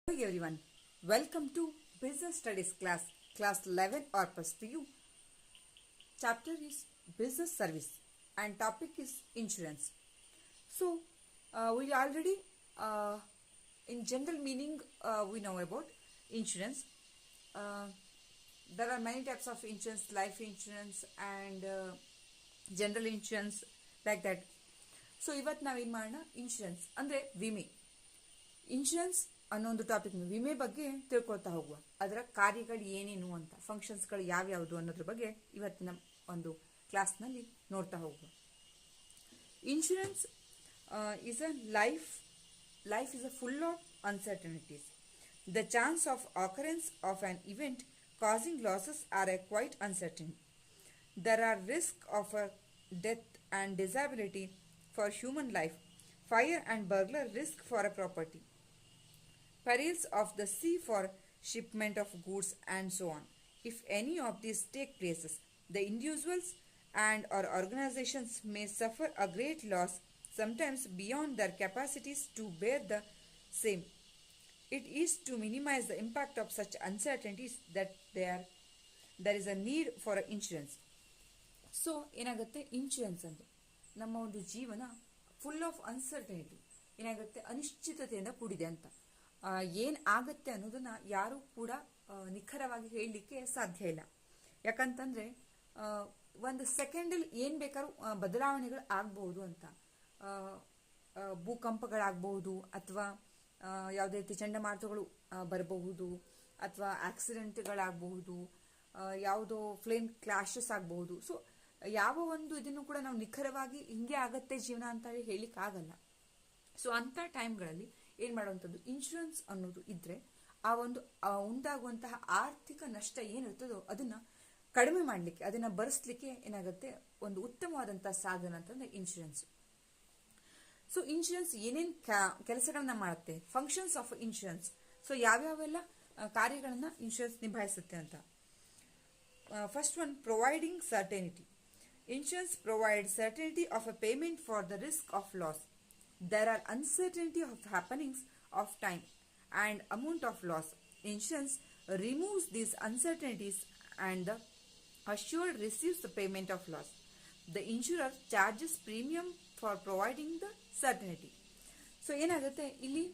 Hello everyone, welcome to Business Studies class 11 or plus PU. Chapter is Business Service and topic is Insurance. So, we already, in general meaning, we know about insurance. Uh, there are many types of insurance, life insurance and general insurance like that. So ಇವತ್ತು ನಾವೇನು ಮಾಡೋಣ, insurance ಅಂದರೆ ವಿಮೆ. Insurance ಅನ್ನೋ ಒಂದು topic ವಿಮೆ ಬಗ್ಗೆ ತಿಳ್ಕೊಳ್ತಾ ಹೋಗುವ, ಅದರ ಕಾರ್ಯಗಳು ಏನೇನು ಅಂತ, ಫಂಕ್ಷನ್ಸ್ಗಳು ಯಾವ್ಯಾವುದು ಅನ್ನೋದ್ರ ಬಗ್ಗೆ ಇವತ್ತಿನ ಒಂದು ಕ್ಲಾಸ್ನಲ್ಲಿ ನೋಡ್ತಾ ಹೋಗುವ. Insurance is a life is a full of uncertainties. The chance of occurrence of an event causing losses are quite uncertain. There are risks of death and disability for human life, fire and burglar risk for a property, perils of the sea for shipment of goods and so on. If any of these take places, the individuals and or organizations may suffer a great loss, sometimes beyond their capacities to bear the same. It is to minimize the impact of such uncertainties that there is a need for insurance. So ಏನಾಗುತ್ತೆ, insurance ಅಂದರೆ ನಮ್ಮ ಒಂದು ಜೀವನ full of uncertainty, ಏನಾಗುತ್ತೆ ಅನಿಶ್ಚಿತತೆಯಿಂದ ಕೂಡಿದೆ ಅಂತ. ಏನು ಆಗತ್ತೆ ಅನ್ನೋದನ್ನ ಯಾರೂ ಕೂಡ ನಿಖರವಾಗಿ ಹೇಳಲಿಕ್ಕೆ ಸಾಧ್ಯ ಇಲ್ಲ. ಯಾಕಂತಂದರೆ ಒಂದು ಸೆಕೆಂಡಲ್ಲಿ ಏನು ಬೇಕಾದ್ರೂ ಬದಲಾವಣೆಗಳು ಆಗ್ಬೋದು ಅಂತ. ಭೂಕಂಪಗಳಾಗಬಹುದು, ಅಥವಾ ಯಾವುದೇ ರೀತಿ ಚಂಡಮಾರುತಗಳು ಬರಬಹುದು, ಅಥವಾ ಆಕ್ಸಿಡೆಂಟ್ಗಳಾಗಬಹುದು, ಯಾವುದೋ ಪ್ಲೇನ್ ಕ್ಲಾಶಸ್ ಆಗಬಹುದು. ಸೊ ಯಾವ ಒಂದು ಇದನ್ನು ಕೂಡ ನಾವು ನಿಖರವಾಗಿ ಹಿಂಗೆ ಆಗತ್ತೆ ಜೀವನ ಅಂತ ಹೇಳಲಿಕ್ಕೆ ಆಗಲ್ಲ. ಸೊ ಅಂಥ ಟೈಮ್ಗಳಲ್ಲಿ ಏನು ಮಾಡುವಂಥದ್ದು, ಇನ್ಶೂರೆನ್ಸ್ ಅನ್ನೋದು ಇದ್ರೆ ಆ ಒಂದು ಉಂಟಾಗುವಂತಹ ಆರ್ಥಿಕ ನಷ್ಟ ಏನಿರ್ತದೋ ಅದನ್ನ ಕಡಿಮೆ ಮಾಡಲಿಕ್ಕೆ, ಅದನ್ನ ಭರಿಸಲಿಕ್ಕೆ ಏನಾಗುತ್ತೆ, ಒಂದು ಉತ್ತಮವಾದಂತಹ ಸಾಧನ ಅಂತಂದ್ರೆ ಇನ್ಶೂರೆನ್ಸ್. ಸೊ ಇನ್ಶೂರೆನ್ಸ್ ಏನೇನು ಕೆಲಸಗಳನ್ನ ಮಾಡುತ್ತೆ, ಫಂಕ್ಷನ್ಸ್ ಆಫ್ ಇನ್ಶೂರೆನ್ಸ್. ಸೊ ಯಾವ್ಯಾವೆಲ್ಲ ಕಾರ್ಯಗಳನ್ನ ಇನ್ಶೂರೆನ್ಸ್ ನಿಭಾಯಿಸುತ್ತೆ ಅಂತ. First one, providing certainty. Insurance provides certainty of a payment for the risk of loss. There are uncertainty of happenings of time and amount of loss. Insurance removes these uncertainties and the assured receives the payment of loss. The insurer charges premium for providing the certainty. So ಏನಾಗುತ್ತೆ ಇಲ್ಲಿ,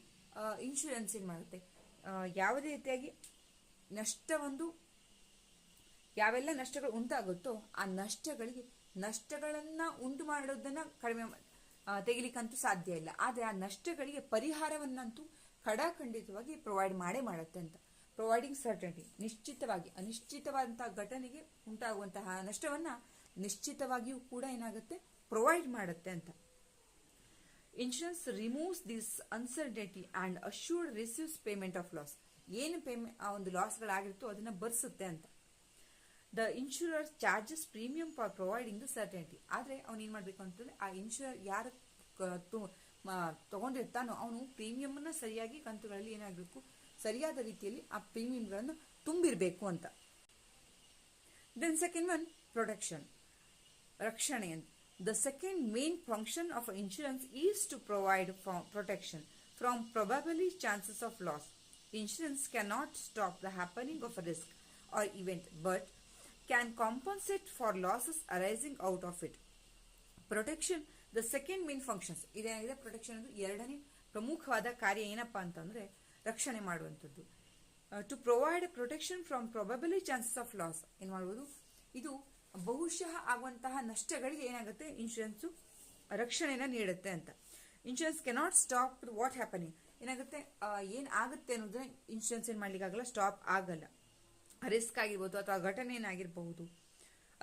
insurance ಏನು ಮಾಡುತ್ತೆ, ಯಾವುದೇ ರೀತಿಯಾಗಿ ಯಾವೆಲ್ಲ ನಷ್ಟಗಳು ಉಂಟಾಗುತ್ತೋ ಆ ನಷ್ಟಗಳನ್ನ ಉಂಟು ಮಾಡೋದನ್ನ ಕಡಿಮೆ ತೆಗಿಲಿಕ್ಕಂತೂ ಸಾಧ್ಯ ಇಲ್ಲ. ಆದರೆ ಆ ನಷ್ಟಗಳಿಗೆ ಪರಿಹಾರವನ್ನಂತೂ ಖಡಾಖಂಡಿತವಾಗಿ ಪ್ರೊವೈಡ್ ಮಾಡುತ್ತೆ ಅಂತ. ಪ್ರೊವೈಡಿಂಗ್ ಸರ್ಟನಿಟಿ, ನಿಶ್ಚಿತವಾಗಿ ಅನಿಶ್ಚಿತವಾದಂತಹ ಘಟನೆಗೆ ಉಂಟಾಗುವಂತಹ ನಷ್ಟವನ್ನ ನಿಶ್ಚಿತವಾಗಿಯೂ ಕೂಡ ಏನಾಗುತ್ತೆ, ಪ್ರೊವೈಡ್ ಮಾಡುತ್ತೆ ಅಂತ. Insurance removes this uncertainty and assured receives payment of loss. ಏನು ಆ ಒಂದು ಲಾಸ್ಗಳಾಗಿರುತ್ತೋ ಅದನ್ನ ಭರಿಸುತ್ತೆ ಅಂತ. The insurer charges premium for providing the certainty. ಆದರೆ ಅವನು ಏನು ಮಾಡಬೇಕು ಅಂತಂದ್ರೆ, ಆ ಇನ್ಶೂರರ್ ಯಾರು ತಗೊಂಡಿರ್ತಾನೋ ಅವನು ಪ್ರೀಮಿಯಂನ ಸರಿಯಾಗಿ ಕಂತುಗಳಲ್ಲಿ ಏನಾಗಬೇಕು, ಸರಿಯಾದ ರೀತಿಯಲ್ಲಿ ಆ ಪ್ರೀಮಿಯಂಗಳನ್ನು ತುಂಬಿರಬೇಕು ಅಂತ. ದೆನ್ ಸೆಕೆಂಡ್ ಒನ್, ಪ್ರೊಟೆಕ್ಷನ್, ರಕ್ಷಣೆ ಅಂತ. The second main function of insurance is to provide protection from probably chances of loss. Insurance cannot stop the happening of a risk or event, but can compensate for losses arising out of it. Protection, the second main functions. ಇದೇನಾಗಿದೆ, protection ಅಂದ್ರೆ ಎರಡನೇ ಪ್ರಮುಖವಾದ ಕಾರ್ಯ ಏನಪ್ಪಾ ಅಂತಂದ್ರೆ ರಕ್ಷಣೆ ಮಾಡುವಂಥದ್ದು. To provide protection from probably chances of loss. ಏನು ಮಾಡುವುದು, ಇದು ಬಹುಶಃ ಆಗುವಂತಹ ನಷ್ಟಗಳಿಗೆ ಏನಾಗುತ್ತೆ, ಇನ್ಶೂರೆನ್ಸ್ ರಕ್ಷಣೆನ ನೀಡುತ್ತೆ ಅಂತ. Insurance cannot stop what happening. ಏನಾಗುತ್ತೆ, ಏನ್ ಆಗುತ್ತೆ ಅನ್ನೋದನ್ನ ಇನ್ಶೂರೆನ್ಸ್ ಏನ್ ಮಾಡ್ಲಿಕ್ಕೆ ಆಗಲ್ಲ, ಸ್ಟಾಪ್ ಆಗಲ್ಲ. ರಿಸ್ಕ್ ಆಗಿರ್ಬೋದು ಅಥವಾ ಘಟನೆ ಏನಾಗಿರಬಹುದು,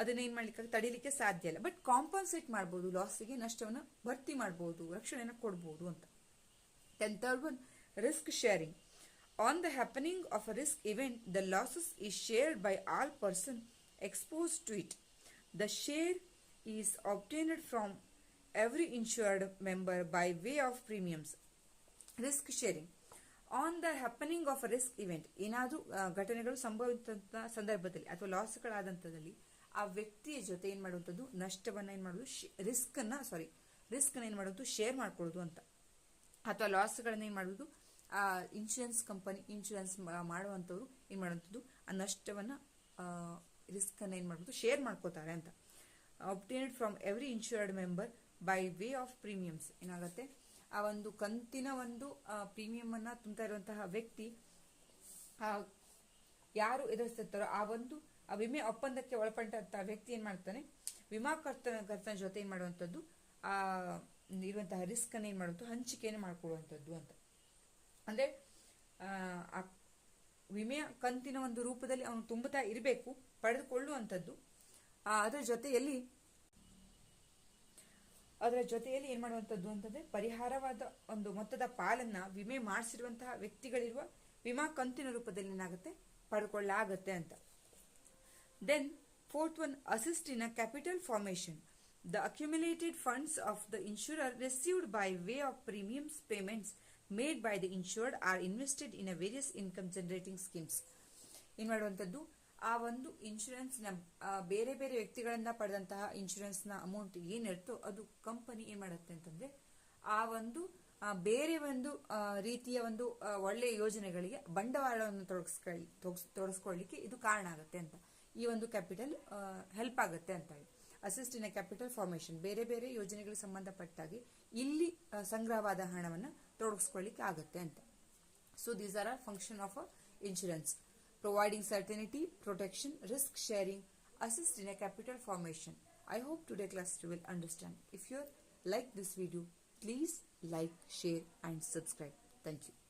ಅದನ್ನ ಏನ್ ಮಾಡ್ಲಿಕ್ಕೆ ತಡಿಲಿಕ್ಕೆ ಸಾಧ್ಯ ಇಲ್ಲ. ಬಟ್ ಕಾಂಪನ್ಸೇಟ್ ಮಾಡಬಹುದು, ಲಾಸ್ಗೆ ನಷ್ಟವನ್ನ ಭರ್ತಿ ಮಾಡಬಹುದು, ರಕ್ಷಣೆನ ಕೊಡಬಹುದು ಅಂತ. Then third one, risk sharing. On the happening of a risk event, the losses is shared by all person exposed to it. The share is obtained from every insured member by way of premiums. Risk sharing. On the happening of a risk event, ಏನಾದರೂ ಘಟನೆಗಳು ಸಂಭವಿಸಿದ ಸಂದರ್ಭದಲ್ಲಿ ಅಥವಾ ಲಾಸ್ಗಳಾದಂಥದ್ದಲ್ಲಿ ಆ ವ್ಯಕ್ತಿಯ ಜೊತೆ ಏನು ಮಾಡುವಂಥದ್ದು, ನಷ್ಟವನ್ನ ಏನು ಮಾಡೋದು, ರಿಸ್ಕ್ ಏನ್ ಮಾಡೋದು, ಶೇರ್ ಮಾಡ್ಕೊಳ್ಳೋದು ಅಂತ. ಅಥವಾ ಲಾಸ್ಗಳನ್ನ ಏನು ಮಾಡೋದು, ಆ ಇನ್ಶೂರೆನ್ಸ್ ಕಂಪನಿ ಇನ್ಶೂರೆನ್ಸ್ ಮಾಡುವಂಥವ್ರು ಏನು ಮಾಡುವಂಥದ್ದು ಆ ನಷ್ಟವನ್ನು ರಿಸ್ಕ್ ಅನ್ನು ಏನು ಮಾಡ್ಬೋದು ಶೇರ್ ಮಾಡ್ಕೋತಾರೆ ಅಂತ. Obtained from every insured member by way of premiums ಏನಾಗುತ್ತೆ ಆ ಒಂದು ಕಂತಿನ ಒಂದು ಪ್ರೀಮಿಯಂ ಅನ್ನ ತುಂಬ್ತಾ ಇರುವಂತಹ ವ್ಯಕ್ತಿ ಯಾರು ಎದುರಿಸ್ತಿರ್ತಾರೋ ಆ ವಿಮೆ ಒಪ್ಪಂದಕ್ಕೆ ಒಳಪಟ್ಟಂತಹ ವ್ಯಕ್ತಿ ಏನ್ ಮಾಡ್ತಾನೆ ವಿಮಾ ಕರ್ತನ ಜೊತೆ ಏನ್ ಮಾಡುವಂಥದ್ದು ಆ ಇರುವಂತಹ ರಿಸ್ಕ್ ಅನ್ನ ಏನ್ ಮಾಡುವಂಥದ್ದು ಹಂಚಿಕೆಯನ್ನು ಮಾಡ್ಕೊಳ್ಳುವಂಥದ್ದು ಅಂತ. ಅಂದ್ರೆ ಆ ವಿಮೆಯ ಕಂತಿನ ಒಂದು ರೂಪದಲ್ಲಿ ಅವನು ತುಂಬುತ್ತಾ ಇರಬೇಕು, ಪಡೆದುಕೊಳ್ಳುವಂಥದ್ದು. ಅದರ ಜೊತೆಯಲ್ಲಿ ಏನ್ ಮಾಡುವಂಥದ್ದು ಅಂತಂದ್ರೆ ಪರಿಹಾರವಾದ ಒಂದು ಮೊತ್ತದ ಪಾಲನ್ನ ವಿಮೆ ಮಾಡಿಸಿರುವಂತಹ ವ್ಯಕ್ತಿಗಳಿರುವ ವಿಮಾ ಕಂತಿನ ರೂಪದಲ್ಲಿ ಏನಾಗುತ್ತೆ ಪಡ್ಕೊಳ್ಳಾಗತ್ತೆ ಅಂತ. Then fourth one, assist in a capital formation. The accumulated funds of the insurer received by way of premiums payments made by the insured are invested in a various income generating schemes. ಏನ್ ಮಾಡುವಂಥದ್ದು ಆ ಒಂದು insurance ನ ಬೇರೆ ಬೇರೆ ವ್ಯಕ್ತಿಗಳಿಂದ ಪಡೆದಂತಹ insurance ನ ಅಮೌಂಟ್ ಏನಿರುತ್ತೋ ಅದು ಕಂಪನಿ ಏನ್ ಮಾಡುತ್ತೆ ಅಂತಂದ್ರೆ ಆ ಒಂದು ಬೇರೆ ಒಂದು ರೀತಿಯ ಒಂದು ಒಳ್ಳೆಯ ಯೋಜನೆಗಳಿಗೆ ಬಂಡವಾಳವನ್ನು ತೊಡಗಿಸ್ಕೊಳ್ಳಿಕ್ಕೆ ಇದು ಕಾರಣ ಆಗುತ್ತೆ ಅಂತ. ಈ ಒಂದು ಕ್ಯಾಪಿಟಲ್ ಹೆಲ್ಪ್ ಆಗುತ್ತೆ ಅಂತ ಹೇಳಿ. ಅಸಿಸ್ಟ್ ಇನ್ ಕ್ಯಾಪಿಟಲ್ ಫಾರ್ಮೇಶನ್ ಬೇರೆ ಬೇರೆ ಯೋಜನೆಗಳಿಗೆ ಸಂಬಂಧಪಟ್ಟಾಗಿ ಇಲ್ಲಿ ಸಂಗ್ರಹವಾದ ಹಣವನ್ನು ತೊಡಗಿಸ್ಕೊಳ್ಳಿಕ್ಕೆ ಆಗುತ್ತೆ ಅಂತ. So these are function of insurance: providing certainty, protection, risk sharing, assist in a capital formation. I hope today class you will understand. If you like this video, please like, share and subscribe. Thank you.